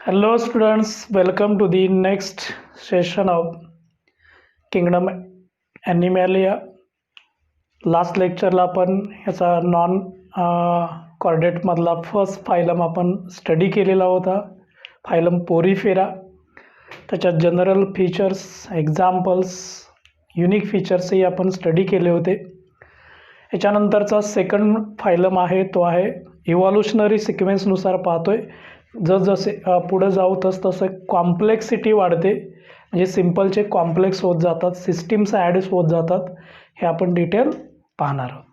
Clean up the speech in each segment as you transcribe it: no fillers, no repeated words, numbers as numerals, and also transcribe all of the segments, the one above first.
Hello students, welcome to the next session of Kingdom Animalia. Last लेक्चरला आपण ह्याचा non कॉर्डेटमधला फर्स्ट फायलम आपण स्टडी केलेला होता, फायलम पोरीफेरा. त्याच्यात जनरल फीचर्स, एक्झाम्पल्स, युनिक फीचर्सही आपण स्टडी केले होते. याच्यानंतरचा सेकंड फायलम आहे तो आहे इव्हॉल्युशनरी सिक्वेन्सनुसार पाहतोय. जसजसे पुढे जाऊ तसं कॉम्प्लेक्सिटी वाढते, म्हणजे सिम्पलचे कॉम्प्लेक्स होत जातात, सिस्टीम्स ॲड्स होत जातात. हे आपण डिटेल पाहणार आहोत.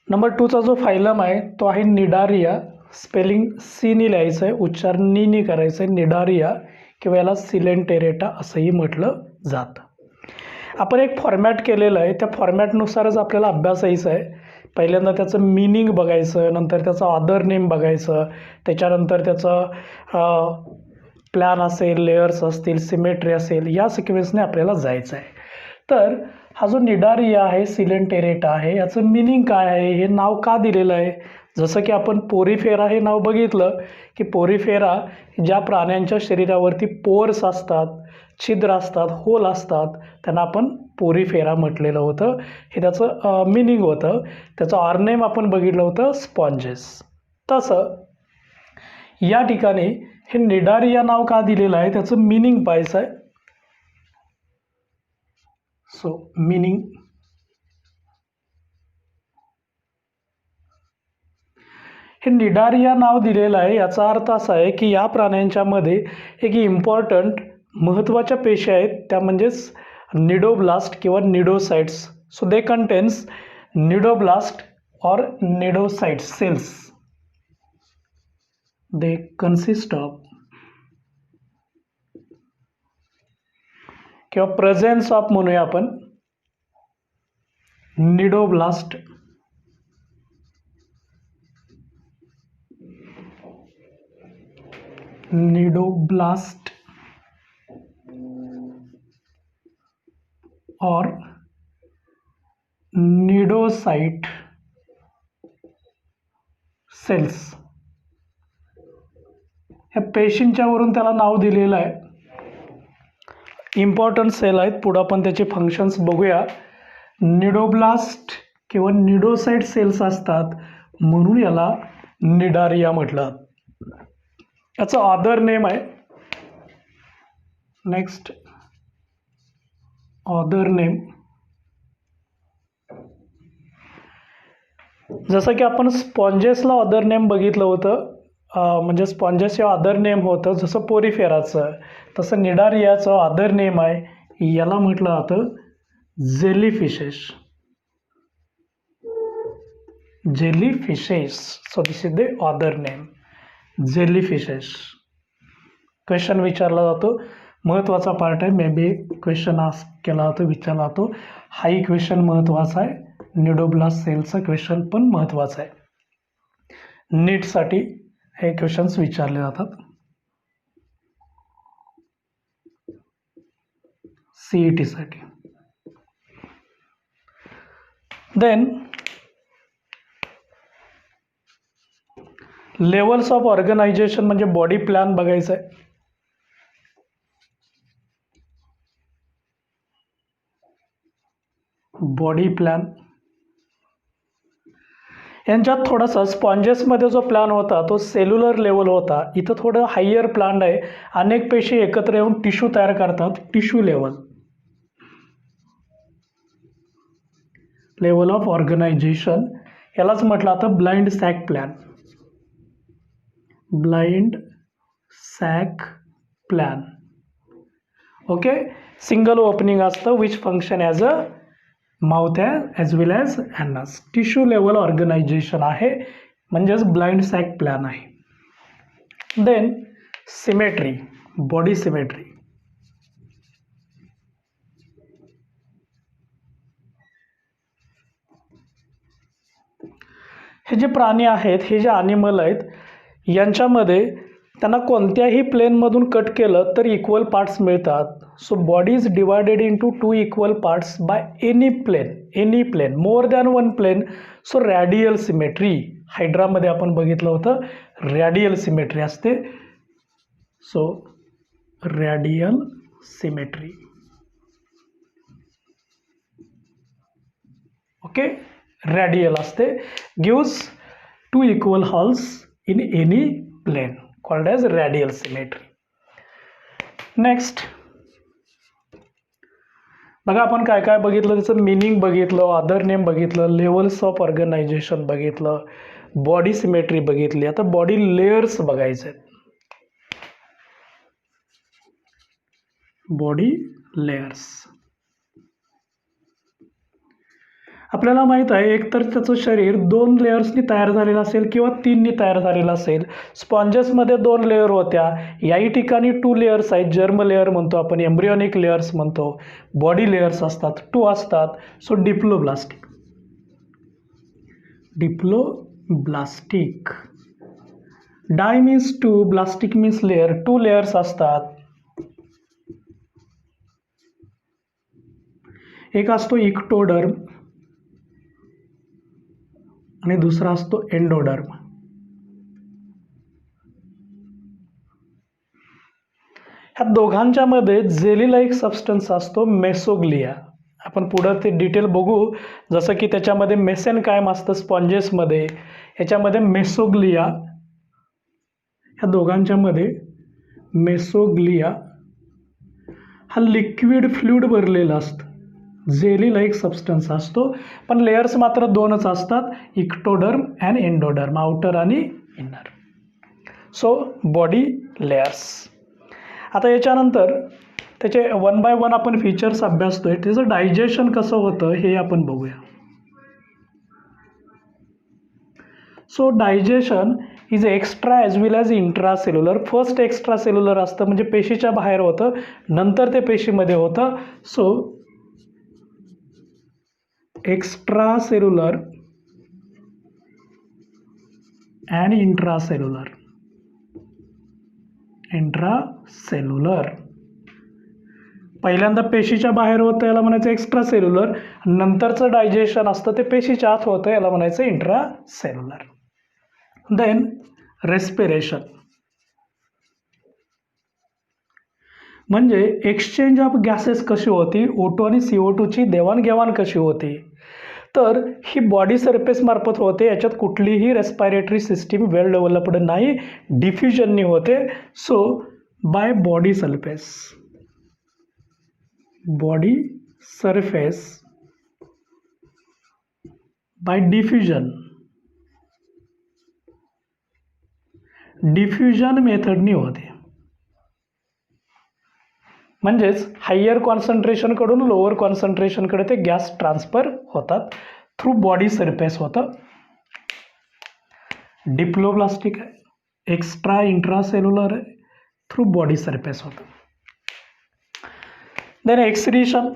नंबर 2चा जो फायलम आहे तो आहे निडारिया. स्पेलिंग सीनी लिहायचं आहे, उच्चार नी करायचं आहे. निडारिया किंवा याला सिलेंटेरेटा असंही म्हटलं जातं. आपण एक फॉर्मॅट केलेलं आहे, त्या फॉर्मॅटनुसारच आपल्याला अभ्यास यायचा आहे. पहिल्यांदा त्याचं मीनिंग बघायचं, नंतर त्याचं ऑदर नेम बघायचं, त्याच्यानंतर त्याचं प्लॅन असेल, लेयर्स असतील, सिमेट्री असेल, या सिक्वेन्सने आपल्याला जायचं आहे. तर हा जो निडारिया आहे, सिलेंटेरेटा आहे, याचं मीनिंग काय आहे, हे नाव का दिलेलं आहे. जसं की आपण पोरीफेरा हे नाव बघितलं की पोरीफेरा ज्या प्राण्यांच्या शरीरावरती पोर्स असतात, छिद्र असतात, होल असतात, त्यांना आपण पोरीफेरा म्हटलेलं होतं. हे त्याचं मिनिंग होतं. त्याचं ऑर्नेम आपण बघितलं होतं स्पॉन्जेस. तसं या ठिकाणी हे निडारिया नाव का दिलेलं आहे त्याचं मिनिंग पाहायचं आहे. सो मिनिंग, हे निडारिया नाव दिलेलं आहे याचा अर्थ असा आहे की या प्राण्यांच्यामध्ये एक इम्पॉर्टंट महत्त्वाच्या पेशी आहेत, त्या म्हणजेच निडोब्लास्ट किंवा निडोसाइट्स. सो दे कंटेन्स निडोब्लास्ट और निडोसाइट सेल्स. दे कन्सिस्ट ऑफ किंवा प्रेझेन्स ऑफ म्हणूया आपण निडोब्लास्ट और निडोसाइट सेल्स. ह्या पेशींच्या वरून त्याला नाव दिलेलं आहे. इम्पॉर्टंट सेल आहेत, पुढं आपण त्याचे फंक्शन्स बघूया. निडोब्लास्ट किंवा निडोसाइट सेल्स असतात म्हणून याला निडारिया म्हटलं. याचं अदर नेम आहे. नेक्स्ट अदर नेम, जसं की आपण स्पॉन्जेसला अदर नेम बघितलं होतं, म्हणजे स्पॉन्जेस हे अदर नेम होतं जसं पोरीफेराचं, तसं निडारियाचं अदर नेम आहे. याला म्हटलं जातं jellyfishes. Jellyfishes. So this is the other name, jellyfishes. Question विचारला जातो, महत्त्वाचा पार्ट आहे. मे बी क्वेश्चन आस्क केला जातो, विचारला जातो. हाही क्वेश्चन महत्त्वाचा आहे. निडोब्लास्ट सेलचा क्वेश्चन पण महत्त्वाचा आहे. नीटसाठी हे क्वेश्चन्स विचारले जातात. CET साठी. देन लेवल्स ऑफ ऑर्गनायझेशन म्हणजे बॉडी प्लॅन बघायचं आहे. बॉडी प्लॅन यांच्यात थोडासा स्पॉन्जेसमध्ये जो प्लॅन होता तो सेल्युलर लेवल होता. इथं थोडं हायर प्लॅन आहे. अनेक पेशी एकत्र येऊन टिश्यू तयार करतात. Tissue level, level of organisation, यालाच म्हटलं आता blind sac plan. Blind sac plan. Okay. Single opening असतं which function as a mouth as well as anus. Tissue level organisation आहे, म्हणजेच ब्लाइंड सॅक प्लॅन आहे. Then symmetry, body symmetry. हे जे प्राणी आहेत, हे जे ॲनिमल आहेत, यांच्यामध्ये त्यांना कोणत्याही प्लेनमधून कट केलं तर इक्वल पार्ट्स मिळतात. So body is divided into 2 equal parts by any plane. Any plane, more than one plane, so radial symmetry. हायड्रामध्ये आपण बघितलं होतं रॅडियल सिमेट्री असते. So radial symmetry. Okay, radial असते, gives two equal halves in any plane called as radial symmetry. Next बघा, आपण काय काय बघितलं, त्याचं मिनिंग बघितलं, अदर नेम बघितलं, लेवल्स ऑफ ऑर्गनायझेशन बघितलं, बॉडी सिमेट्री बघितली. आता बॉडी लेयर्स बघायचे आहेत. बॉडी लेयर्स आपल्याला माहीत आहे, एकतर त्याचं शरीर 2 लेयर्सनी तयार झालेलं असेल किंवा 3नी तयार झालेलं असेल. स्पॉन्जेसमध्ये 2 लेअर होत्या, याही ठिकाणी 2 लेयर्स आहेत. जर्म लेअर म्हणतो आपण, एम्ब्रियोनिक लेयर्स म्हणतो. बॉडी लेयर्स असतात 2 असतात. So diploblastic. डिप्लोब्लास्टिक. डाय मीन्स 2, ब्लास्टिक मीन्स लेअर. 2 लेयर्स असतात. एक असतो इक्टोडर्म आणि दुसरा असतो एंडोडर्म. ह्या दोघांच्या मध्ये जेली लाईक सबस्टन्स असतो मेसोग्लिया. आपण पुढं ते डिटेल बघू, जसं की त्याच्यामध्ये मेसेनकायम असतं स्पॉन्जेसमध्ये, ह्याच्यामध्ये मेसोग्लिया. ह्या दोघांच्या मध्ये मेसोग्लिया हा लिक्विड फ्लुइड भरलेला असतं, जेली लाईक सबस्टन्स असतो, पण लेयर्स मात्र 2च असतात, इक्टोडर्म अँड एंडोडर्म, आउटर आणि इनर. So body layers. आता याच्यानंतर त्याचे 1 बाय 1 आपण फीचर्स अभ्यासतोय. त्याचं डायजेशन कसं होतं हे आपण बघूया. So digestion is extra as well as intracellular. First extra cellular असतं, म्हणजे पेशीच्या बाहेर होतं, नंतर ते पेशीमध्ये होतं. So extracellular and intracellular. Intracellular पहिल्यांदा पेशीच्या बाहेर होतं, याला म्हणायचं एक्स्ट्रासेल्युलर. नंतरचं डायजेशन असतं ते पेशीच्या आत होतं, याला म्हणायचं इंट्रासेल्युलर. देन रेस्पिरेशन म्हणजे एक्सचेंज ऑफ गॅसेस कशी होती, O2 आणि CO2ची देवाणघेवाण कशी होती. तर ही बॉडी सरफेस मार्फत होते. याच्यात कुठलीही रेस्पिरेटरी सिस्टीम वेल डेव्हलप्ड नाही, डिफ्युजननी होते. So by body surface. Body surface by diffusion. Diffusion मेथडनी होते. म्हणजेच हायर कॉन्सन्ट्रेशनकडून लोअर कॉन्सन्ट्रेशनकडे ते गॅस ट्रान्सफर होतात, थ्रू बॉडी सरफेस होतं. डिप्लोब्लास्टिक आहे, एक्स्ट्रा इंट्रासेल्युलर आहे, थ्रू बॉडी सरफेस होतं. Then excretion.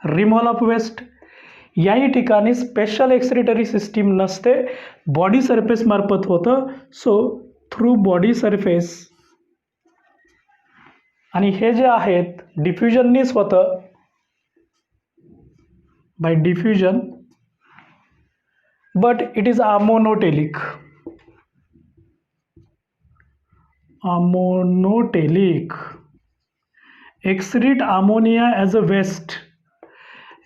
Removal of waste. याही ठिकाणी स्पेशल एक्सक्रिटरी सिस्टीम नसते, बॉडी सरफेस मार्फत होतं. So through body surface. आणि हे जे आहेत डिफ्युजननीच होतं, by diffusion, but it is ammonotelic. Ammonotelic. Excrete ammonia as a waste.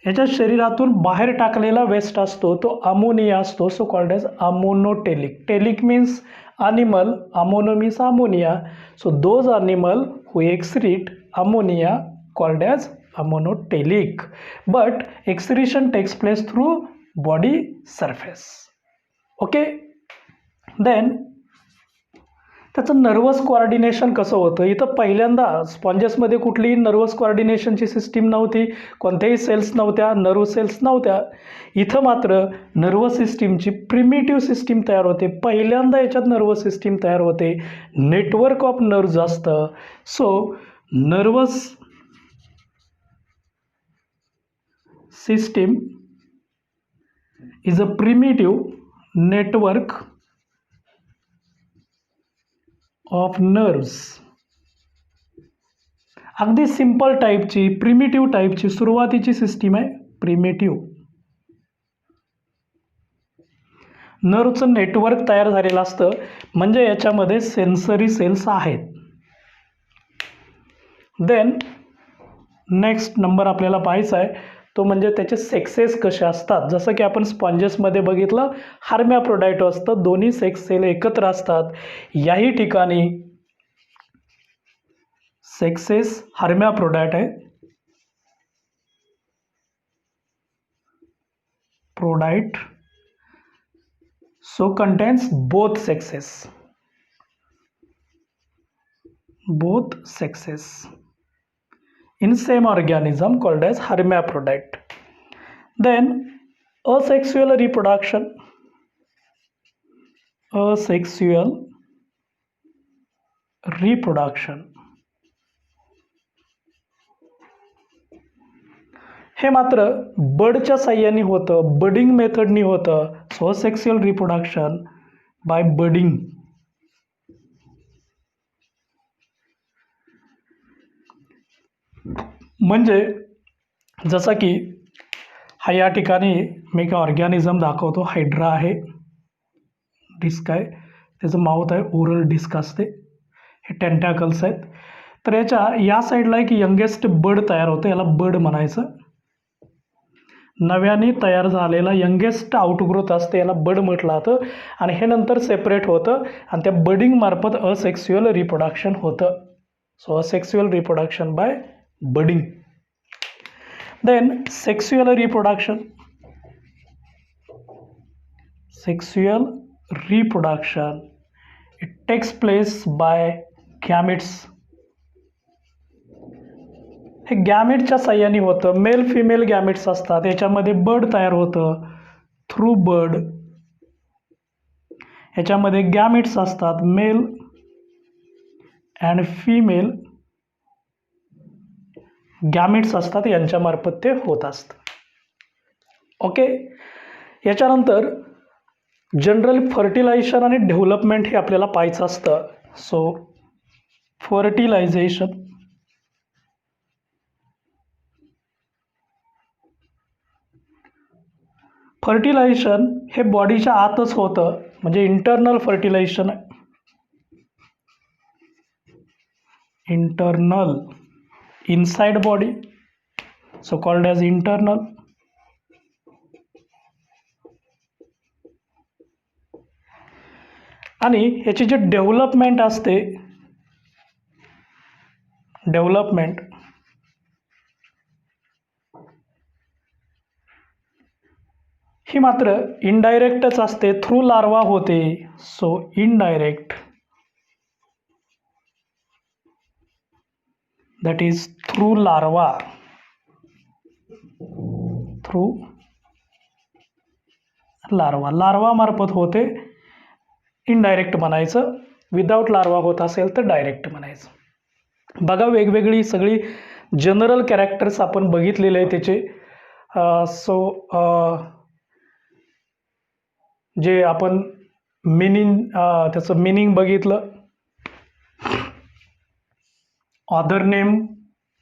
याच्या शरीरातून बाहेर टाकलेला वेस्ट असतो तो अमोनिया असतो, so called as ammonotelic. Telic means animal, ammono means ammonia. So those animal who excrete ammonia called as ammonotelic, but excretion takes place through body surface. Okay, then त्याचं nervous coordination कसं होतं. इथं पहिल्यांदा स्पॉन्जेसमध्ये कुठलीही nervous कोऑर्डिनेशनची system नव्हती, कोणत्याही cells नव्हत्या, nerve cells नव्हत्या. इथं मात्र नर्वस सिस्टीमची प्रिमिटिव्ह सिस्टीम तयार होते. पहिल्यांदा याच्यात नर्वस सिस्टीम तयार होते, नेटवर्क ऑफ नर्व्ज असतं. So nervous system is a primitive network of nerves अगदी सिंपल टाईपची प्रिमिटिव्ह टाईपची सुरुवातीची सिस्टीम आहे प्रिमिटिव्ह. नर्वचं नेटवर्क तयार झालेलं असतं म्हणजे याच्यामध्ये सेन्सरी सेल्स आहेत. देन नेक्स्ट नंबर आपल्याला पाहायचा आहे तो म्हणजे त्याचे सेक्सेस कसे असतात. जसं की आपण स्पॉन्जेसमध्ये बघितलं हर्मॅफ्रोडाइट असतं, दोन्ही सेक्स सेल एकत्र असतात. याही ठिकाणी सेक्सेस हर्मॅफ्रोडाइट आहे, ProDiet so contains both sexes in same organism called as hermaphrodite. Then asexual reproduction हे मात्र बडच्या साह्याने होतं, बडिंग मेथडनी होतं. So sexual reproduction by budding. म्हणजे जसं की हा या ठिकाणी मी एक ऑर्गॅनिझम दाखवतो. हायड्रा आहे, डिस्क आहे, त्याचं माउथ आहे, ओरल डिस्क असते, हे टेंटॅकल्स आहेत. तर याच्या या साईडला एक यंगेस्ट बड तयार होतं, याला बड म्हणायचं. नव्याने तयार झालेला यंगेस्ट आउटग्रोथ असते, याला बड म्हटलं जातं. आणि हे नंतर सेपरेट होतं आणि त्या बडिंग मार्फत असेक्सुअल रिप्रोडक्शन होतं. So asexual reproduction by budding. Then sexual reproduction it takes place by gametes. हे गॅमेटच्या साह्याने होतं. मेल फिमेल गॅमेट्स असतात, याच्यामध्ये बड तयार होतं थ्रू बड. याच्यामध्ये गॅमेट्स असतात, मेल अँड फिमेल गॅमेट्स असतात, यांच्यामार्फत ते होत असतं. ओके. याच्यानंतर जनरल फर्टिलायझेशन आणि डेव्हलपमेंट हे आपल्याला पाहायचं असतं. सो फर्टिलायझेशन हे बॉडीच्या आतच होतं, म्हणजे इंटरनल फर्टिलायझेशन आहे. Internal inside body, so called as internal. आणि याची जी डेव्हलपमेंट असते, ही मात्र इनडायरेक्टच असते, थ्रू लार्वा होते. So indirect, that is through larva मार्फत होते. इनडायरेक्ट म्हणायचं. विदाऊट लार्वा होत असेल तर डायरेक्ट म्हणायचं. बघा वेगवेगळी सगळी जनरल कॅरेक्टर्स आपण बघितलेले आहे त्याचे. जे आपण त्याचं मिनिंग बघितलं. ऑदर नेम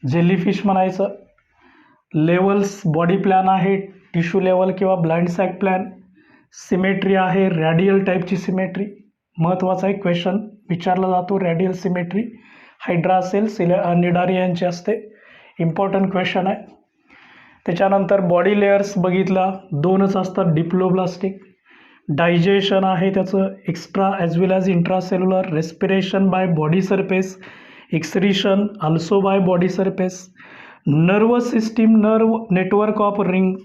जेलीफिश म्हणायचं. लेवल्स बॉडी प्लॅन आहे, टिश्यू लेवल किंवा ब्लाइंड सॅक प्लॅन. सिमेट्री आहे, रॅडियल टाईपची सिमेट्री. महत्त्वाचा एक क्वेश्चन विचारला जातो, रॅडियल सिमेट्री हायड्रा असेल निडारिया यांची असते. इम्पॉर्टंट क्वेश्चन आहे. त्याच्यानंतर बॉडी लेयर्स बघितला, दोनच असतात, डिप्लोब्लास्टिक. डायजेशन आहे त्याचं extra as well as intracellular. Respiration bye body surface, excretion also by body surface. Nervous system, nerve network of ring.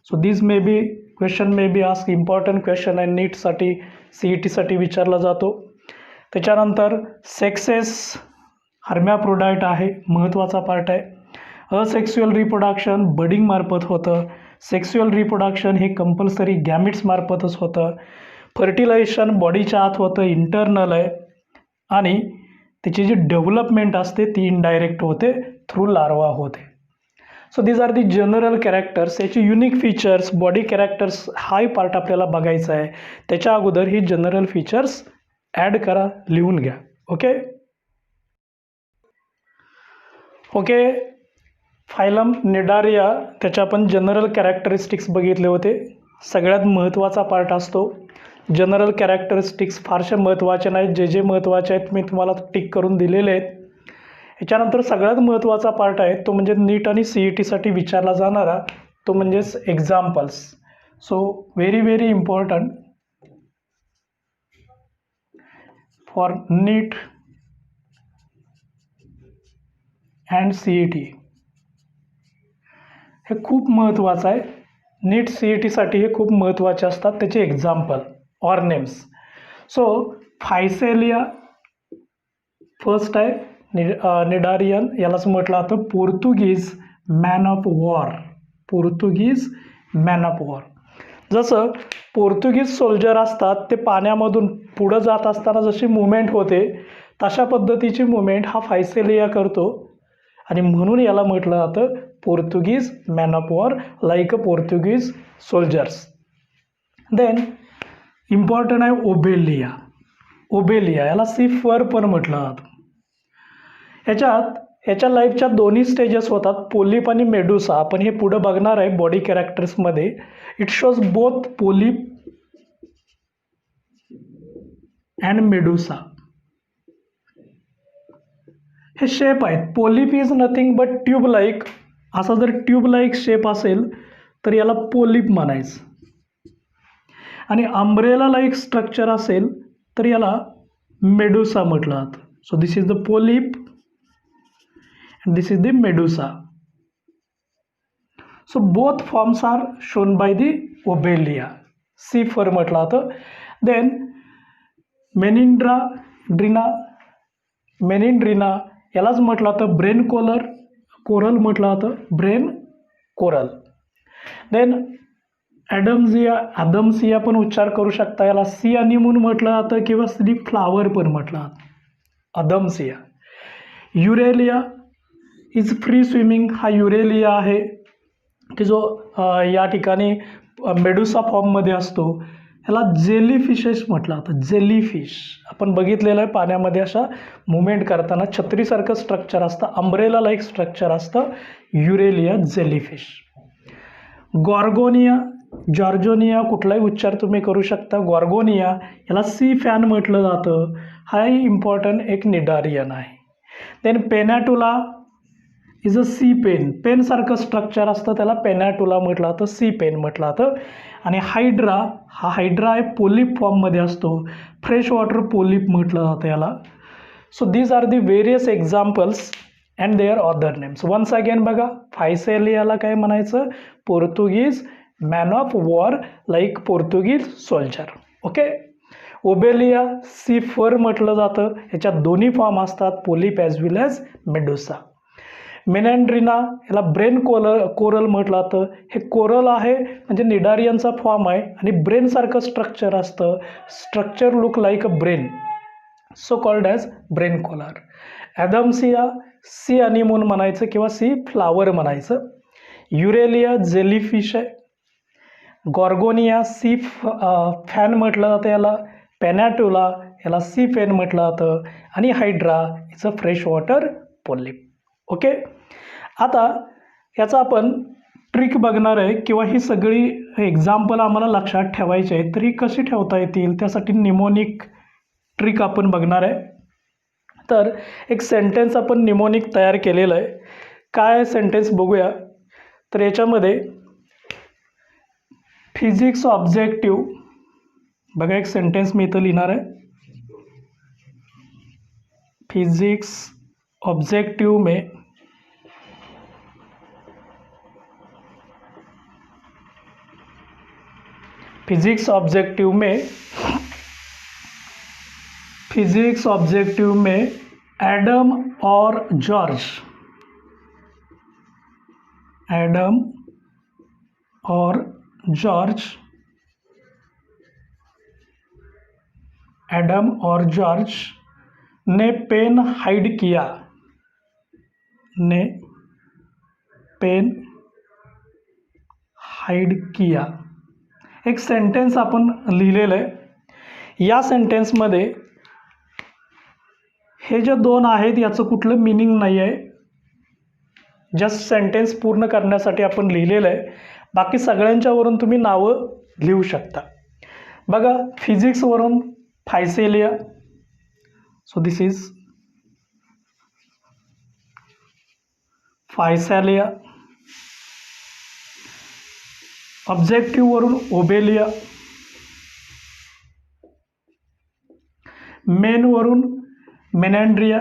So these may be question may be asked, important question आहे, नीटसाठी CET साठी विचारला जातो. त्याच्यानंतर sexes हर्मॅफ्रोडाइट आहे, महत्त्वाचा part आहे. Asexual reproduction budding मार्फत होतं. सेक्सुअल रिप्रोडक्शन हे कंपल्सरी गॅमिट्स मार्फतच होतं. फर्टिलायझेशन बॉडीच्या आत होतं, इंटरनल आहे. आणि त्याची जी डेव्हलपमेंट असते ती इनडायरेक्ट होते, थ्रू लार्वा होते. So these are the general characters. याची युनिक फीचर्स, बॉडी कॅरेक्टर्स हाही पार्ट आपल्याला बघायचा आहे. त्याच्या अगोदर ही जनरल फीचर्स ॲड करा, लिहून घ्या. ओके. ओके, फायलम निडारिया त्याच्या आपण जनरल कॅरेक्टरिस्टिक्स बघितले होते. सगळ्यात महत्त्वाचा पार्ट असतो. जनरल कॅरेक्टरिस्टिक्स फारसे महत्त्वाचे नाहीत, जे जे महत्त्वाचे आहेत मी तुम्हाला टिक करून दिलेले आहेत. याच्यानंतर सगळ्यात महत्त्वाचा पार्ट आहे तो म्हणजे नीट आणि CETसाठी विचारला जाणारा तो म्हणजेच examples. So very very important for NEET and CET. हे खूप महत्त्वाचं आहे. नीट CETसाठी हे खूप महत्त्वाचे असतात त्याचे example or names. So Physalia first आहे निडारियन, यालाच म्हटलं जातं Portuguese man of war. Portuguese man of war. जसं पोर्तुगीज सोल्जर असतात ते पाण्यामधून पुढं जात असताना जशी मुवमेंट होते तशा पद्धतीची मुवमेंट हा फायसेलिया करतो आणि म्हणून याला म्हटलं जातं Portuguese man of war like a Portuguese soldiers. Then important आहे ओबेलिया. ओबेलिया याला सी फर पण म्हटलं जातं. याच्या लाईफच्या दोन्ही स्टेजेस होतात, पोलिप आणि मेडुसा. आपण हे पुढं बघणार आहे बॉडी कॅरेक्टर्समध्ये. It shows both polyp and medusa. हे शेप आहेत. Polyp is nothing but tube like. असा जर ट्यूब लाईक शेप असेल तर याला पोलिप म्हणायचं आणि अम्ब्रेला लाईक स्ट्रक्चर असेल तर याला मेडुसा म्हटलं जातं. So this is the polyp and this is the medusa. So both forms are shown by the obelia. C for म्हटलं जातं. Then मेनिंड्रिना यालाच म्हटलं जातं ब्रेन कोरल म्हटलं जातं, ब्रेन कोरल. देन ॲडम्सिया पण उच्चार करू शकता. याला सी अनिमून म्हटलं जातं किंवा सी फ्लावर पण म्हटलं जातं, अदम्सिया. युरेलिया इज फ्री स्विमिंग. हा युरेलिया आहे की जो या ठिकाणी मेडुसा फॉर्ममध्ये असतो. ह्याला जेलीफिशेस म्हटलं जातं, जेलीफिश. आपण बघितलेलं आहे पाण्यामध्ये अशा मुवमेंट करताना छत्रीसारखं स्ट्रक्चर असतं, अम्ब्रेला लाईक स्ट्रक्चर असतं. युरेलिया जेलीफिश. जॉर्गोनिया कुठलाही उच्चार तुम्ही करू शकता. गॉर्गोनिया याला सी फॅन म्हटलं जातं. हाही इम्पॉर्टंट एक निडारियन आहे. Then Pennatula is a sea पेनसारखं स्ट्रक्चर असतं, त्याला पेनॅटुला म्हटलं जातं, सी पेन म्हटलं जातं. आणि हायड्रा आहे पोलिप फॉर्ममध्ये असतो, फ्रेश वॉटर पोलिप म्हटलं जातं याला. So these are the various examples and their other names. Once again बघा, फायसेलियाला काय म्हणायचं, Portuguese man of war like Portuguese soldier. Okay. Obelia sea fur म्हटलं जातं. याच्यात दोन्ही फॉर्म असतात, polyp as well as medusa. Meandrina याला ब्रेन कोरल म्हटलं जातं. हे कोरल आहे म्हणजे निडारियनचा फॉर्म आहे आणि ब्रेनसारखं स्ट्रक्चर असतं. Structure look like a brain, so called as brain coral. Adamsia sea anemone म्हणायचं किंवा सी फ्लावर म्हणायचं. युरेलिया जेलीफिश आहे. गॉर्गोनिया सी फॅन म्हटलं जातं याला. पेनॅटुला याला सी फेन म्हटलं जातं. आणि hydra is a fresh water polyp. Okay. आता याचा आपण ट्रिक बघणार आहे किंवा ही सगळी एक्झाम्पल आम्हाला लक्षात ठेवायची आहे, तरी कशी ठेवता येतील त्यासाठी निमोनिक ट्रिक आपण बघणार आहे. तर एक सेंटेन्स आपण निमोनिक तयार केलेलं आहे. काय सेंटेन्स बघूया. तर याच्यामध्ये फिजिक्स ऑब्जेक्टिव्ह बघा, एक सेंटेन्स मी इथं लिहिणार आहे. फिजिक्स ऑब्जेक्टिव में फिजिक्स ऑब्जेक्टिव में एडम और जॉर्ज ने पेन हाइड किया. एक सेंटेन्स आपण लिहिलेलं आहे. या सेंटेन्समध्ये हे जे दोन आहेत याचं कुठलं मिनिंग नाही आहे. जस्ट सेंटेन्स पूर्ण करण्यासाठी आपण लिहिलेलं आहे. बाकी सगळ्यांच्यावरून तुम्ही नावं लिहू शकता. बघा, फिजिक्सवरून Physalia. So this is Physalia. ऑब्जेक्टिव्हवरून ओबेलिया. मेनवरून मेनॅन्ड्रिया.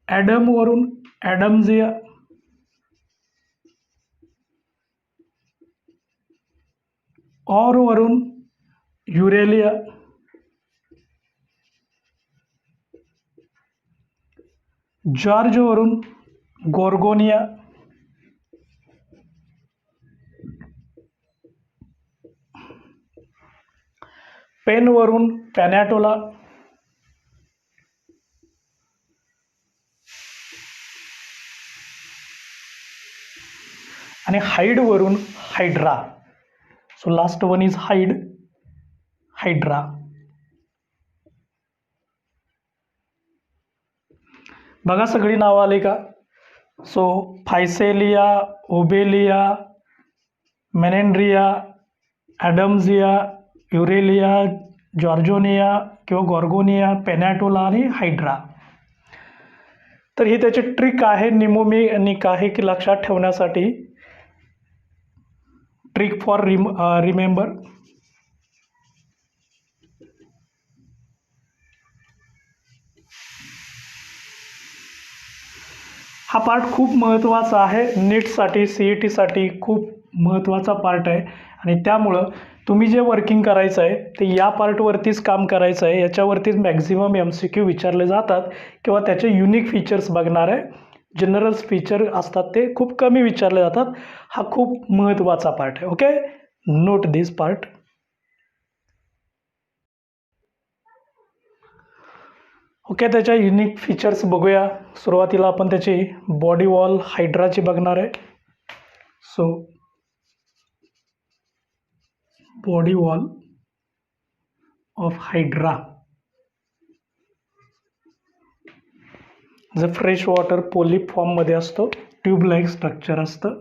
ॲडमवरून ॲडम्झिया. ऑरवरून युरेलिया. जॉर्जवरून गोर्गोनिया. पेनवरून पॅनॅटोला. आणि हाईडवरून Hydra. So last one is hide, Hydra. बघा सगळी नावं आली का? सो फायसेलिया, ओबेलिया, मेनेंड्रिया, ॲडम्झिया, युरेलिया, जॉर्जोनिया किंवा गॉर्गोनिया, पेनॅटोला आणि हायड्रा. तर ही त्याची ट्रिक आहे, निमोनिक आहे की लक्षात ठेवण्यासाठी. Trick for remember. हा पार्ट खूप महत्त्वाचा आहे. नीटसाठी, CETसाठी खूप महत्त्वाचा पार्ट आहे आणि त्यामुळं तुम्ही जे वर्किंग करायचं आहे ते या पार्टवरतीच काम करायचं आहे. याच्यावरतीच मॅक्झिमम MCQ विचारले जातात किंवा त्याचे युनिक फीचर्स बघणार आहे. जनरल फीचर असतात ते खूप कमी विचारले जातात. हा खूप महत्त्वाचा पार्ट आहे. ओके, नोट दिस पार्ट. ओके, त्याच्या युनिक फीचर्स बघूया. सुरुवातीला आपण त्याची बॉडी वॉल हायड्राची बघणार आहे. So body wall of hydra जो फ्रेश वॉटर पोलिप फॉर्ममध्ये असतो, ट्यूब लाईक स्ट्रक्चर असतं.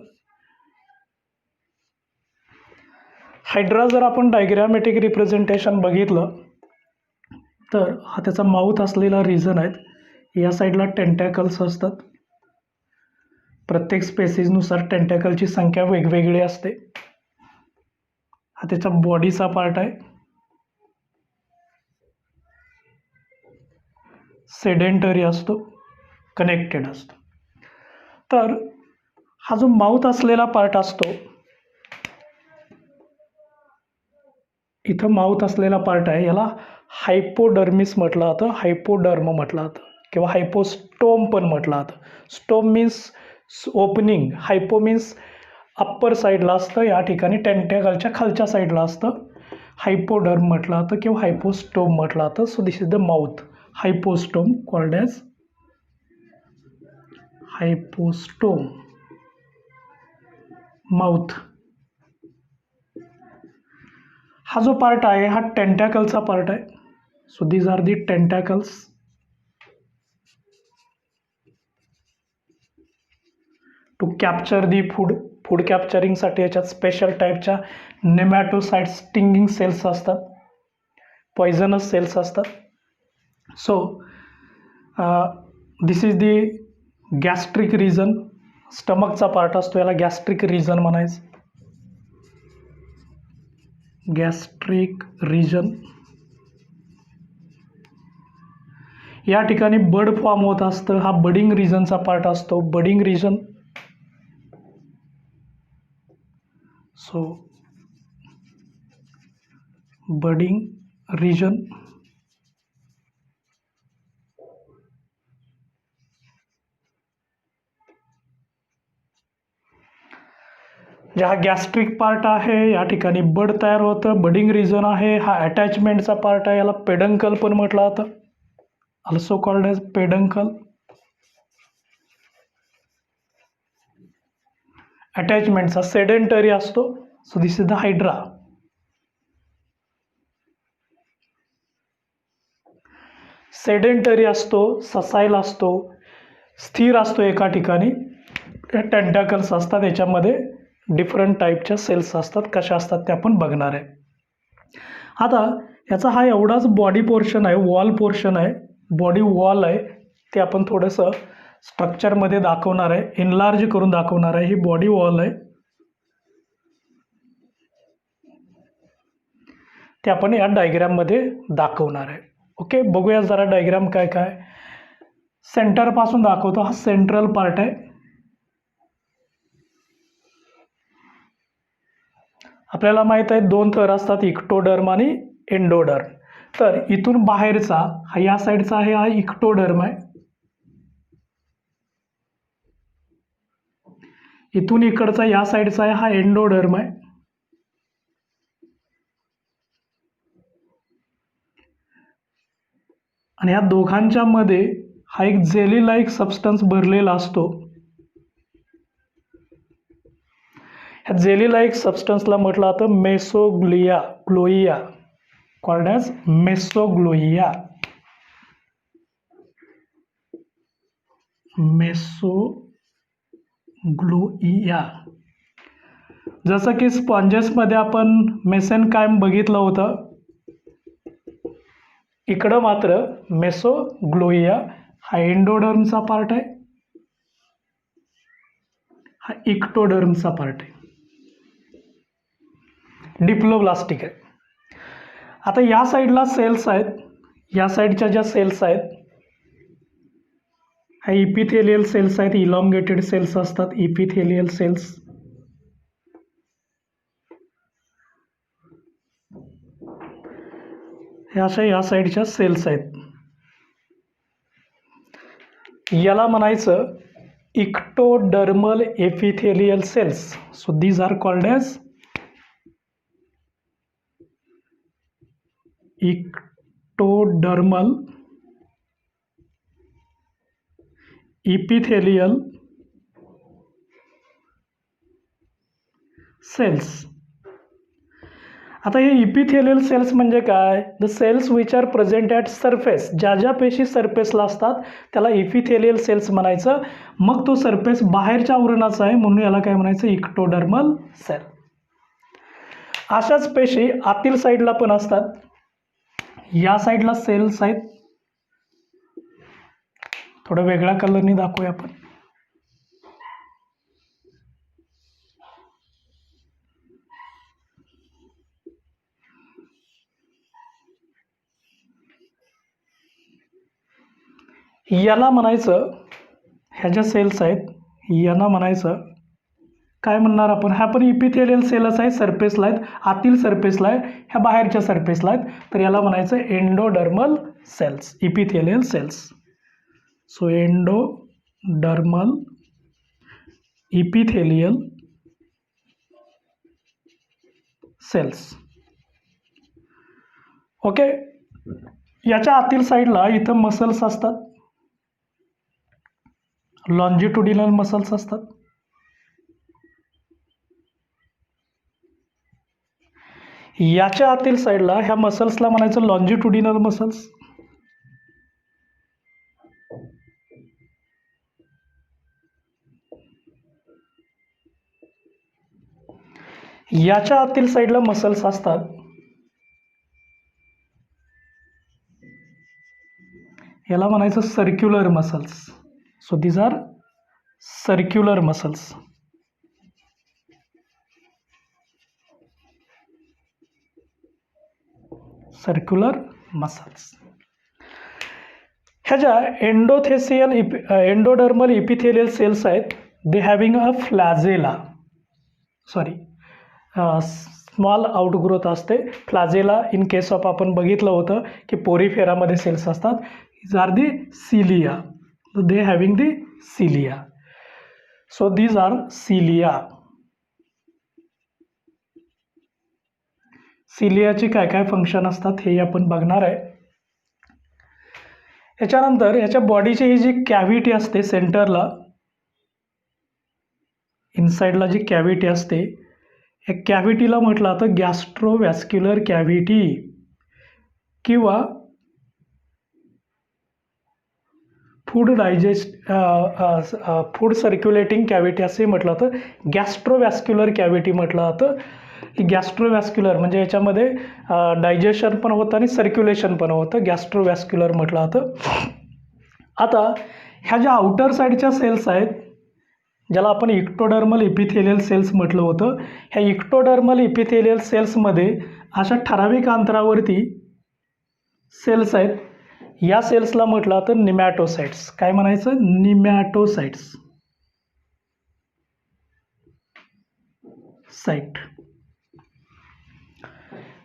हायड्रा जर आपण डायग्रॅमॅटिक रिप्रेझेंटेशन बघितलं तर हा त्याचा माउथ असलेला रिजन आहे. या साईडला टेंटॅकल्स असतात. प्रत्येक स्पेसिसनुसार टेंटॅकलची संख्या वेगवेगळी असते. हा त्याचा बॉडीचा पार्ट आहे. सेडेंटरी असतो, कनेक्टेड असतो. तर हा जो माउथ असलेला पार्ट असतो, इथं माउथ असलेला पार्ट आहे, याला हायपोडर्मिस म्हटलं जातं, हायपोडर्म म्हटलं जातं किंवा हायपोस्टोम पण म्हटलं जातं. Stome means opening, hypo means upper साईडला असतं, या ठिकाणी टेंटॅकलच्या खालच्या साईडला असतं. हायपोडर्म म्हटलं जातं किंवा हायपोस्टोम म्हटलं जातं. So this is the mouth. Hypostome called as hypostome, mouth. हा जो पार्ट आहे हा टेंटॅकलचा पार्ट आहे. So these are the tentacles. To capture the food कॅप्चरिंगसाठी याच्यात स्पेशल टाईपच्या नेमॅटोसाइट्स, स्टिंगिंग सेल्स असतात, पॉयझनस सेल्स असतात. So this is the gastric region. स्टमकचा पार्ट असतो, याला गॅस्ट्रिक रिजन म्हणायचं. Gastric region. या ठिकाणी बड फॉर्म होत असतं, हा बडिंग रिजनचा पार्ट असतो, budding region. So budding region. जे हा गॅस्ट्रिक पार्ट आहे, या ठिकाणी बड तयार होतं, बडिंग रिजन आहे. हा अटॅचमेंटचा पार्ट आहे, याला पेडंकल पण म्हटलं जातं, ऑल्सो कॉल्ड एज पेडंकल. अटॅचमेंटचा सेडेंटरी असतो. So this is the hydra. Sedentary असतो, ससाईल असतो, स्थिर असतो एका ठिकाणी. टेंटॅकल्स असतात, याच्यामध्ये डिफरंट टाईपच्या सेल्स असतात. कशा असतात ते आपण बघणार आहे. आता याचा हा एवढाच बॉडी पोर्शन आहे, वॉल पोर्शन आहे, बॉडी वॉल आहे. ते आपण थोडंसं स्ट्रक्चरमध्ये दाखवणार आहे, इनलार्ज करून दाखवणार आहे. ही बॉडी वॉल आहे, ते आपण या डायग्राममध्ये दाखवणार आहे. ओके, बघूया जरा डायग्राम काय काय. सेंटरपासून दाखवतो. हा सेंट्रल पार्ट आहे. आपल्याला माहीत आहे 2 थर असतात, इक्टोडर्म आणि एंडोडर्म. तर इथून बाहेरचा हा या साईडचा आहे, हा इक्टोडर्म आहे. इथून इकडचा या साईडचा आहे, हा एंडोडर्म आहे. आणि या दोघांच्या मध्ये हा एक जेली लाईक सबस्टन्स भरलेला असतो. ह्या जेली लाईक सबस्टन्सला म्हटलं जातं मेसोग्लिया, ग्लोइया, कॉल्ड ॲज मेसोग्लोइया. मेसोग्लोइया. जसं की स्पॉन्जेसमध्ये आपण मेसेनकाइम बघितलं होतं, इकडं मात्र मेसोग्लोइया हा एंडोडर्मचा पार्ट आहे, हा इक्टोडर्मचा पार्ट आहे, डिप्लोब्लास्टिक आहे. आता या साईडला सेल्स आहेत, या साईडच्या ज्या सेल्स आहेत ह्या इपिथेलियल सेल्स आहेत, इलॉंगेटेड सेल्स असतात, इपिथेलियल सेल्स. ह्या अशा या साईडच्या सेल्स आहेत. याला म्हणायचं ectodermal epithelial cells. So these are called as ectodermal epithelial cells. आता हे इपिथेलियल सेल्स म्हणजे काय? The cells which are present at surface. ज्या ज्या पेशी सरफेसला असतात त्याला इपिथेलियल सेल्स म्हणायचं. मग तो सरफेस बाहेरच्या आवरणाचा आहे म्हणून याला काय म्हणायचं? इक्टोडर्मल सेल. अशाच पेशी आतील साईडला पण असतात. या साईडला सेल्स आहेत, थोडं वेगळ्या कलरनी दाखवूया आपण. याला म्हणायचं, ह्या ज्या सेल्स आहेत यांना म्हणायचं काय म्हणणार आपण? ह्या पण इपिथेलियल सेल्स आहे, सरफेसला आहेत, आतील सरफेसला आहे, ह्या बाहेरच्या सरफेसला आहेत. तर याला म्हणायचं endodermal cells, epithelial cells. So endodermal epithelial cells. Okay, याच्या आतील साईडला इथं मसल्स असतात, लॉन्जिट्युडिनल मसल्स असतात. याच्या आतील साईडला ह्या मसल्सला म्हणायचं लॉन्जिट्युडिनल मसल्स. याच्या आतील साईडला मसल्स असतात, याला म्हणायचं circular muscles. So these are circular muscles. Circular muscles. ह्या ज्या एंडोडर्मल इपिथेलियल सेल्स आहेत, they having a flagella, small outgrowth असते. फ्लॅजेला इन केस ऑफ आपण बघितलं होतं की पोरिफेरामध्ये सेल्स असतात. Is are the cilia. They having the cilia. So these are cilia. सिलियाची काय काय फंक्शन असतात हे आपण बघणार आहे. याच्यानंतर याच्या बॉडीची ही जी कॅव्हिटी असते सेंटरला, इनसाइडला जी कॅव्हिटी असते, या कॅव्हिटीला म्हटलं जातं गॅस्ट्रोव्हॅस्क्युलर कॅव्हिटी किंवा फूड फूड सर्क्युलेटिंग कॅव्हिटी असे म्हटलं जातं. गॅस्ट्रोवॅस्क्युलर कॅव्हिटी म्हटलं जातं. की गॅस्ट्रोवॅस्क्युलर म्हणजे याच्यामध्ये डायजेशन पण होतं आणि सर्क्युलेशन पण होतं, गॅस्ट्रोवॅस्क्युलर म्हटलं जातं. आता ह्या ज्या आउटर साईडच्या सेल्स आहेत, ज्याला आपण इक्टोडर्मल इपिथेलियल सेल्स म्हटलं होतं, ह्या इक्टोडर्मल इपिथेलियल सेल्समध्ये अशा ठराविक अंतरावरती सेल्स आहेत. या सेल्सला म्हटलं जातं निमॅटोसाइट्स. काय म्हणायचं? निमॅटोसाइट्स. साइट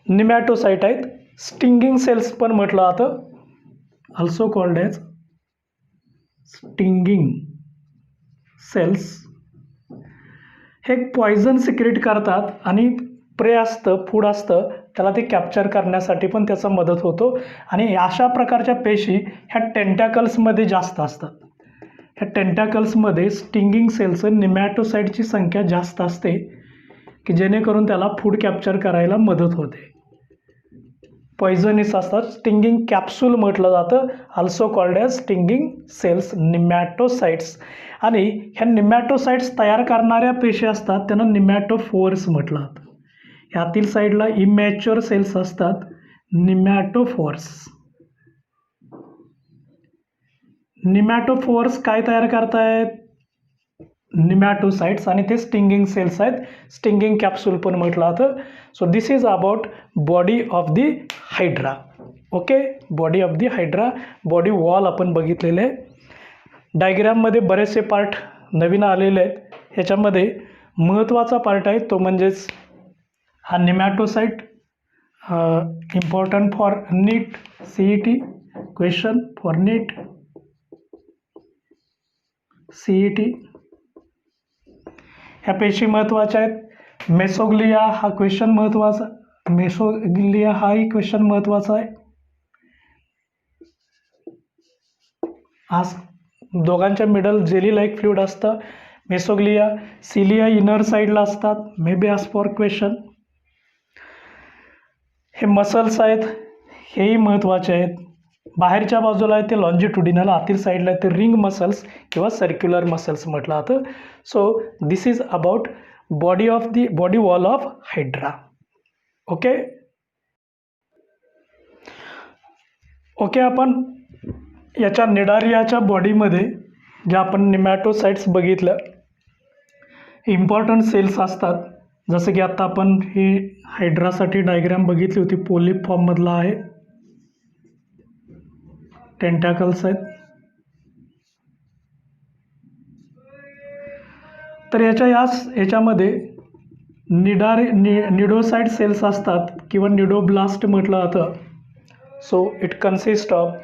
निमॅटोसाइट आहेत. स्टिंगिंग सेल्स पण म्हटलं जातं, also called as stinging cells. हे पॉयझन सिक्रेट करतात आणि प्रे असतं, फूड असतं, त्याला ते कॅप्चर करण्यासाठी पण त्याचा मदत होतो. आणि अशा प्रकारच्या पेशी ह्या टेंटॅकल्समध्ये जास्त असतात. ह्या टेंटॅकल्समध्ये स्टिंगिंग सेल्सचं निमॅटोसाइटची संख्या जास्त असते, की जेणेकरून त्याला फूड कॅप्चर करायला मदत होते. पॉयझनिस असतात. स्टिंगिंग कॅप्सूल म्हटलं जातं, also called as stinging cells, nematocytes. आणि ह्या निमॅटोसाइट्स तयार करणाऱ्या पेशी असतात, त्यांना निमॅटोफोर्स म्हटलं जातं. ह्यातील साईडला इमॅच्युअर सेल्स असतात, निमॅटोफोर्स. निमॅटोफोर्स काय तयार करतायत? निमॅटोसाइट्स. आणि ते स्टिंगिंग सेल्स आहेत. स्टिंगिंग कॅप्सूल पण म्हटलं जातं. So this is about body of the hydra. Okay, body of the hydra. Body wall आपण बघितलेले आहे. डायग्राममध्ये बरेचसे पार्ट नवीन आलेले आहेत. ह्याच्यामध्ये महत्त्वाचा पार्ट आहे तो म्हणजेच हा nematocyte, important for NEET CET, question for NEET CET. ह्या पेशी महत्त्वाच्या आहेत. मेसोग्लिया हा क्वेश्चन महत्त्वाचा, मेसोग्लिया हाही क्वेश्चन महत्त्वाचा आहे. आज दोघांच्या मिडल जेली लाईक फ्लुइड असतं. मेसोग्लिया, सिलिया इनर साईडला असतात. मे बी आज फॉर क्वेश्चन. हे मसल्स आहेत, हेही महत्त्वाचे आहेत. बाहेरच्या बाजूला आहे ते लॉन्जिट्युडिनल, आतील साईडला आहे ते रिंग मसल्स किंवा सर्क्युलर मसल्स म्हटलं जातं. So this is about body wall of hydra. Okay okay आपण याच्या निडारियाच्या बॉडीमध्ये ज्या आपण निमॅटोसाइट्स बघितलं, इम्पॉर्टंट सेल्स असतात. जसं की आता आपण ही हायड्रासाठी डायग्राम बघितली होती, पोलिप फॉर्ममधला आहे, टेंटॅकल्स आहेत. तर याच्यामध्ये निडोसाइट सेल्स असतात किंवा निडोब्लास्ट म्हटलं जातं. So it consist of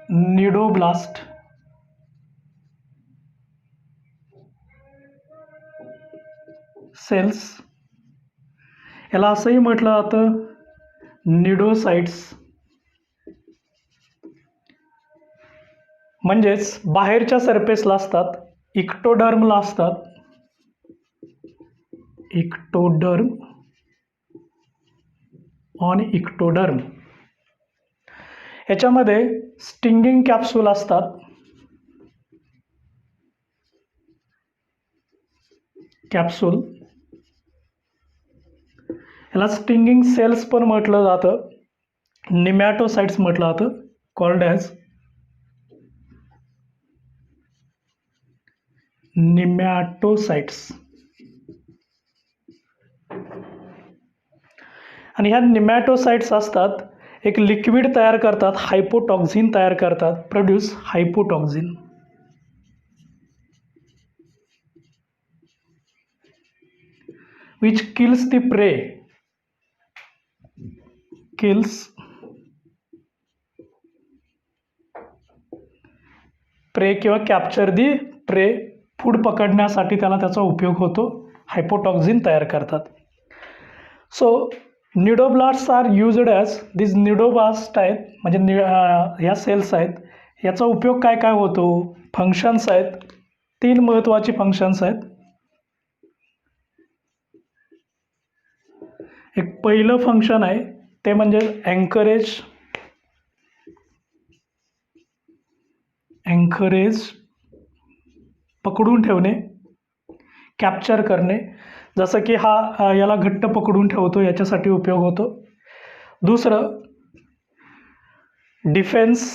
cnidoblast, cells. याला असंही म्हटलं जातं निडोसाइट्स. म्हणजेच बाहेरच्या सरफेसला असतात, इक्टोडर्मला असतात. Ectoderm on ectoderm. याच्यामध्ये स्टिंगिंग कॅप्सूल असतात. कॅप्सूल याला स्टिंगिंग सेल्स पण म्हटलं जातं, निमॅटोसाइट्स म्हटलं जातं, कॉल्ड ॲज निमॅटोसाइट्स. आणि ह्या निमॅटोसाइट्स असतात, एक लिक्विड तयार करतात, हायपोटॉक्झिन तयार करतात, produce hypotoxin. Which kills the prey, kills prey किंवा कॅप्चर दी प्रे. फूड पकडण्यासाठी त्याचा उपयोग होतो, हायपोटॉक्झिन तयार करतात. सो निडोब्लास्ट्स आर युज्ड ॲज, दिस निडोब्लास्ट आहेत म्हणजे ह्या सेल्स आहेत, याचा उपयोग काय काय होतो? फंक्शन्स आहेत, 3 महत्त्वाची फंक्शन्स आहेत. एक पहिलं फंक्शन आहे ते म्हणजे अँकरेज एन्करेज पकडून ठेवणे, कॅप्चर करणे, जसं की हा याला घट्ट पकडून ठेवतो याच्यासाठी उपयोग होतो. दुसरं डिफेन्स,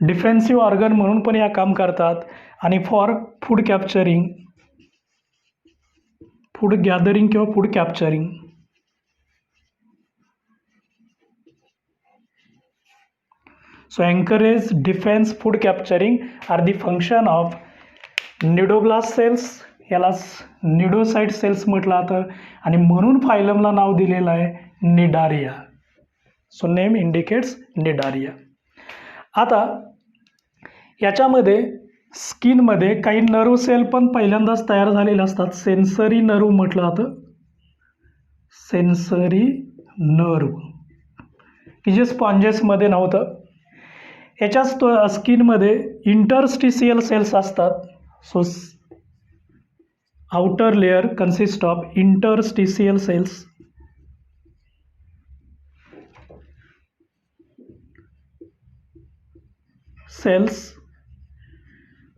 डिफेन्सिव्ह ऑर्गन म्हणून पण या काम करतात. आणि for food capturing, food gathering किंवा food capturing. So encourage, defense, food capturing are the function of nidoblast cells. याला निडोसाइट सेल्स म्हटलं जातं आणि म्हणून फायलमला नाव दिलेलं आहे Cnidaria. So name indicates Cnidaria. आता याच्यामध्ये स्किनमध्ये काही नर्व सेल पण पहिल्यांदाच तयार झालेले असतात. सेन्सरी नर्व म्हटलं जातं, सेन्सरी नर्व, की जे स्पॉन्जेसमध्ये नव्हतं. याच्याच स्किनमध्ये इंटरस्टिशियल सेल्स असतात. So outer layer consist of interstitial cells. Cells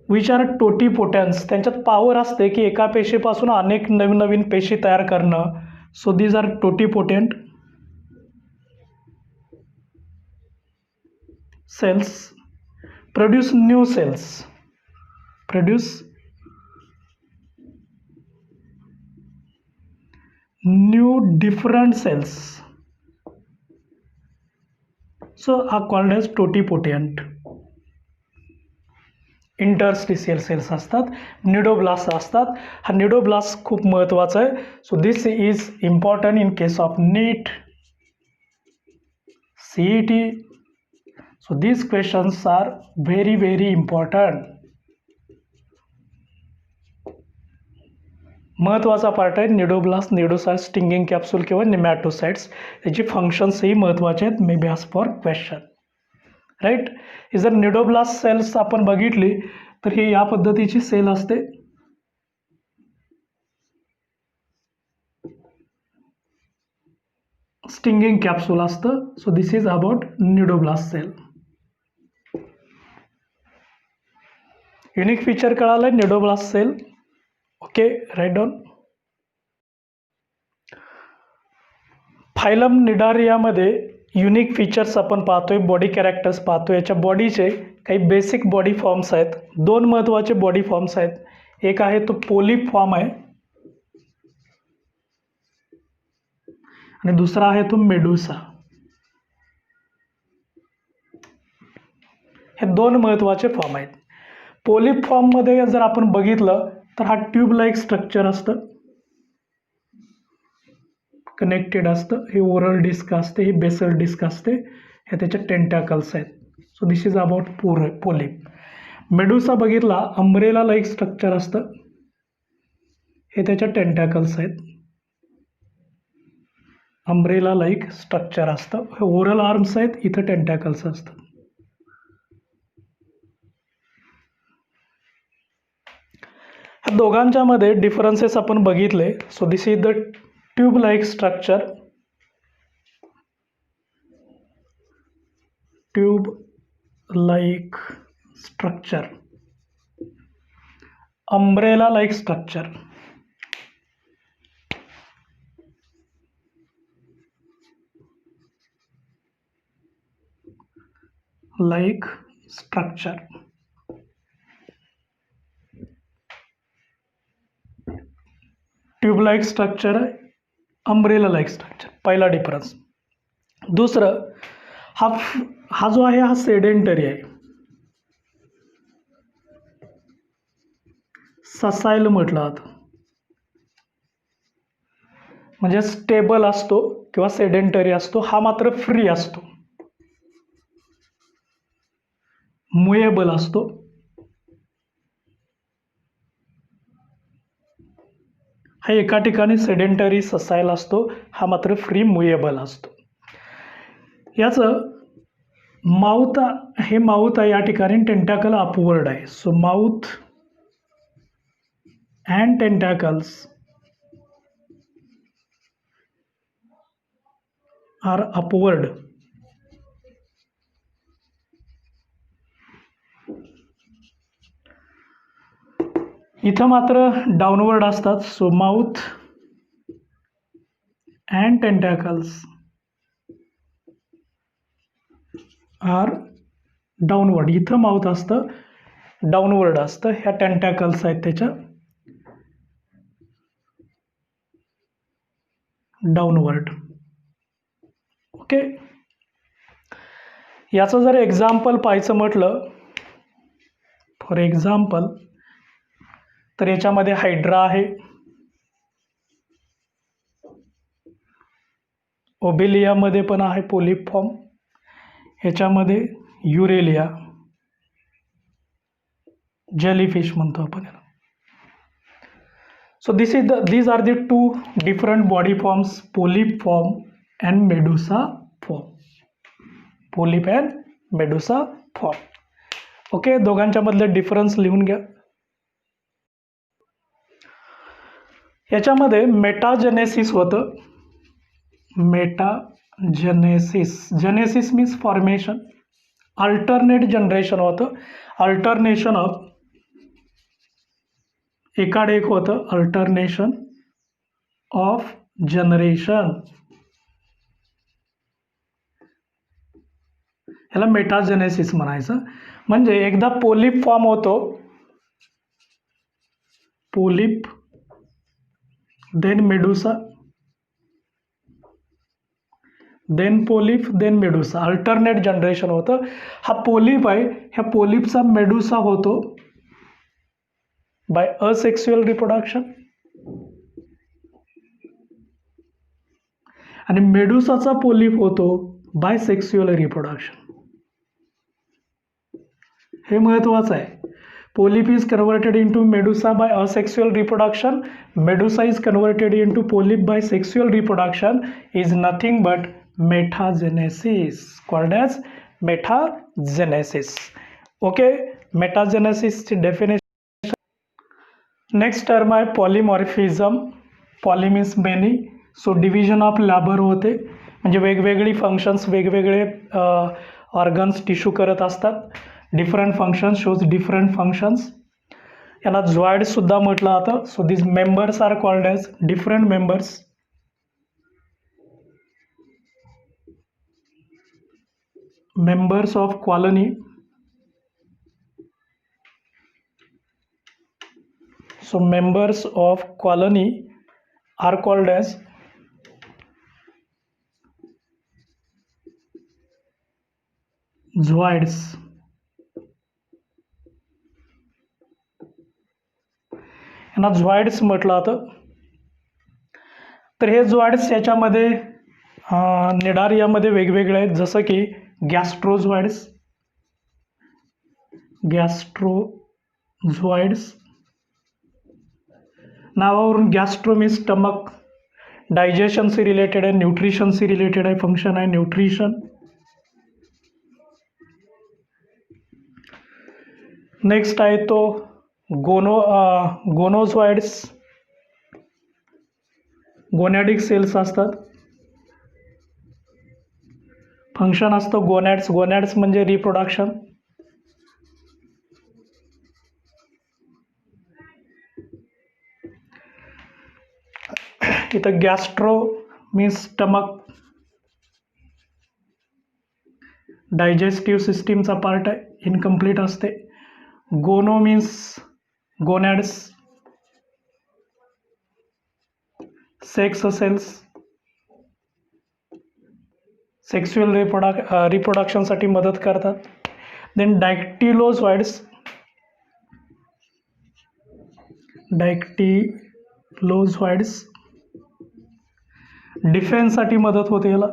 which are totipotents, त्यांच्यात पॉवर असते की एका पेशीपासून अनेक नवीन नवीन पेशी तयार करणं. So these are totipotent cells. Produce new cells, produce new different cells, so are called as totipotent. Interstitial cells असतात, cnidoblast असतात. हा निडोब्लास्ट खूप महत्त्वाचा आहे. So this is important in case of NEET, CET. So these questions are very very important. महत्त्वाचा part आहे cnidoblast, cnidocyte, stinging capsule किंवा nematocytes. याची फंक्शन्सही महत्त्वाचे आहेत, मे बी आज फॉर क्वेश्चन, राईट. ही जर निडोब्लास्ट सेल्स आपण बघितली तर ही या पद्धतीची सेल असते. स्टिंगिंग कॅप्सूल असतं. So this is about cnidoblast cell. Unique feature कळालं cnidoblast cell. Okay, write down. Phylum निडारियामध्ये युनिक फीचर्स आपण पाहतोय, बॉडी कॅरेक्टर्स पाहतोय. याच्या बॉडीचे काही बेसिक बॉडी फॉर्म्स आहेत. दोन महत्त्वाचे बॉडी फॉर्म्स आहेत. एक आहे तो पोलिप फॉर्म आहे आणि दुसरा आहे तो मेडुसा. हे दोन महत्त्वाचे फॉर्म आहेत. पोलिप फॉर्ममध्ये जर आपण बघितलं तर हा ट्यूब लाईक स्ट्रक्चर असतं, कनेक्टेड असतं. हे ओरल डिस्क असते, ही बेसल डिस्क असते, हे त्याचे टेंटॅकल्स आहेत. So this is about polyp. Medusa बघितला, अम्ब्रेला लाईक स्ट्रक्चर असतं, हे त्याच्या टेंटॅकल्स आहेत. अम्ब्रेला लाईक स्ट्रक्चर असतं, हे ओरल आर्म्स आहेत, इथं टेंटॅकल्स असतात. ह्या दोघांच्या मध्ये डिफरन्सेस आपण बघितले. So this is the tube like structure, tube like structure, umbrella like structure. Like structure. Tube like structure, umbrella like structure, पहिला डिफरन्स. दुसरं, हा जो आहे हा सेडेंटरी आहे, ससाईल म्हटलं जातं. म्हणजे स्टेबल असतो किंवा सेडेंटरी असतो. हा मात्र फ्री असतो, मुएबल असतो. हा एका ठिकाणी सेडेंटरी ससाईल असतो, हा मात्र फ्री मुएबल असतो. याचं माउथ, हे माउथ आहे या ठिकाणी, टेंटॅकल अपवर्ड आहे. So mouth and tentacles are upward. इथं मात्र डाउनवर्ड असतात. So mouth and tentacles are downward. इथं माउथ असतं, डाउनवर्ड असतं. ह्या टेंटॅकल्स आहेत त्याच्या डाउनवर्ड. ओके. याचं जर एक्झाम्पल पाहायचं म्हटलं, फॉर एक्झाम्पल, तर याच्यामध्ये हायड्रा आहे, ओबेलियामध्ये पण आहे पोलिप फॉर्म, ह्याच्यामध्ये युरेलिया, जेलीफिश म्हणतो आपण याला. So these are the two different body forms, polyp form and medusa form. Polyp and medusa form. Okay, दोघांच्या मधले डिफरन्स लिहून घ्या. याच्यामध्ये मेटाजेनेसिस होतं. Metagenesis, genesis means formation. Alternate generation होतं. अल्टरनेशन ऑफ एकाड एक होतं, अल्टरनेशन ऑफ जनरेशन, ह्याला मेटाजेनेसिस म्हणायचं. म्हणजे एकदा पोलिप फॉर्म होतो, polyp, then medusa, then polyp, then medusa, alternate generation होतं. हा पोलिप आहे, ह्या पोलिपचा मेडुसा होतो बाय असेक्सुअल रिप्रोडक्शन, आणि मेडुसाचा पोलिप होतो बाय सेक्सुअल रिप्रोडक्शन. हे महत्त्वाचं आहे. Polyp is converted into Medusa by asexual reproduction. Medusa is converted into polyp by sexual reproduction is nothing but metagenesis, called as metagenesis. Okay, metagenesis ची definition. Next term आहे polymorphism. Poly means many. So division of labour होते, म्हणजे वेगवेगळी functions, वेगवेगळे organs, tissue करत असतात. Different functions shows different functions. यांना झॉइड्ससुद्धा म्हटलं जातं. So this members are called as different members. Members of colony. So members of colony are called as zooids. यांना झॉइड्स म्हटलं जातं. तर हे झॉइड्स याच्यामध्ये निडारियामध्ये वेगवेगळे आहेत, जसं की गॅस्ट्रोझॉइड्स, गॅस्ट्रोझॉइड्स नावावरून. गॅस्ट्रो मीन्स स्टमक, डायजेशनशी रिलेटेड आहे, न्यूट्रिशनशी रिलेटेड आहे, फंक्शन आहे न्यूट्रिशन. नेक्स्ट आहे तो गोनोझॉइड्स, गोनॅडिक सेल्स असतात. फंक्शन असतं गोनॅड्स. गोनॅड्स म्हणजे रिप्रोडक्शन. इथं गॅस्ट्रो मीन्स स्टमक, डायजेस्टिव्ह सिस्टीमचा पार्ट आहे, इनकम्प्लीट असते. गोनो मीन्स गोनॅड्स, सेक्स सेल्स, सेक्सुअल रिप्रोडक्शनसाठी मदत करतात. देन डायक्टिलोझॉइड्स, डायक्टिलोझॉइड्स डिफेन्ससाठी मदत होते, याला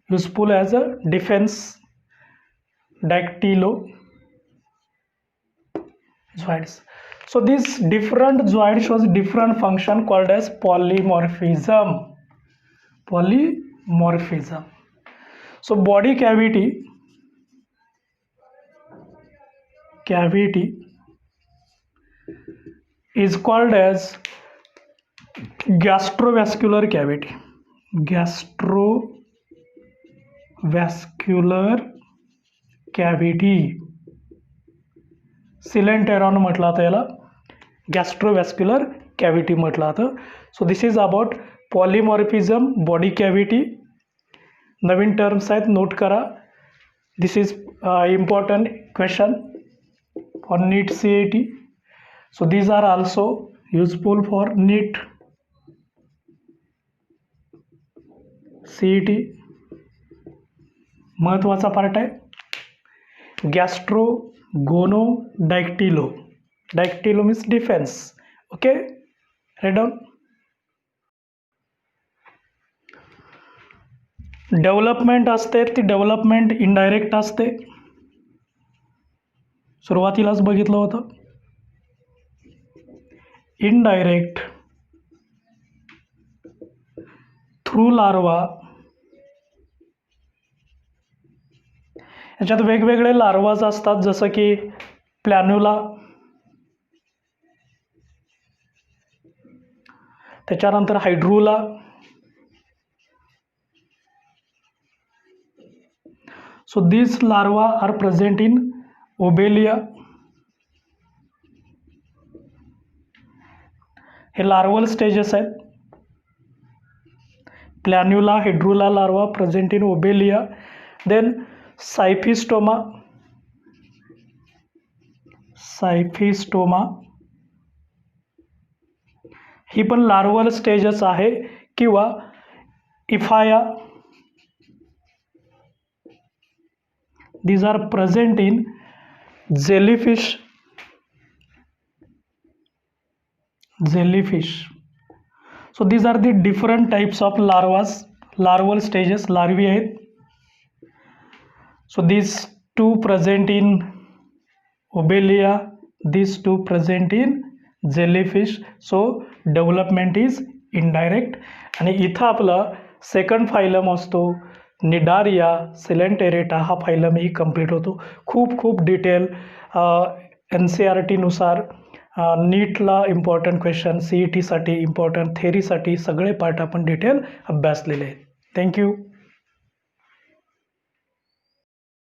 useful as a defence. Dactylozoids. So these different zoids shows different function called as polymorphism. Polymorphism. So body cavity is called as gastrovascular cavity. Gastrovascular cavity. Coelenteron म्हटलं जातं याला, gastrovascular cavity म्हटलं जातं. So this is about polymorphism body cavity. नवीन terms आहेत, note करा. This is important question on NEET CET. So these are also useful for NEET CET. महत्त्वाचा part आहे. Gastro gono dactylo. Dactylo means defence. Okay, write down. Development असते ती development indirect असते. सुरुवातीलाच बघितलं होतं. Indirect through larva. याच्यात वेगवेगळे लार्वाज असतात, जसं की प्लॅन्युला, त्याच्यानंतर hydrula, so this larva are present in Obelia. हे लार्वल स्टेजेस आहेत. Planula, hydrula larva present in Obelia. Then scyphistoma. Scyphistoma ही पण लार्वल स्टेजच आहे, किंवा ephyra. These are present in jellyfish. So these are the different types of larvas. Larval stages larvae आहेत. So these two present in obelia, these two present in jellyfish. So development is indirect. आणि इथं आपला second phylum असतो Cnidaria coelenterata. हा फायलमही complete होतो. खूप detail NCERT नुसार नीटला important question, CETसाठी important, थेरीसाठी सगळे पार्ट आपण डिटेल अभ्यासलेले आहेत. थँक्यू.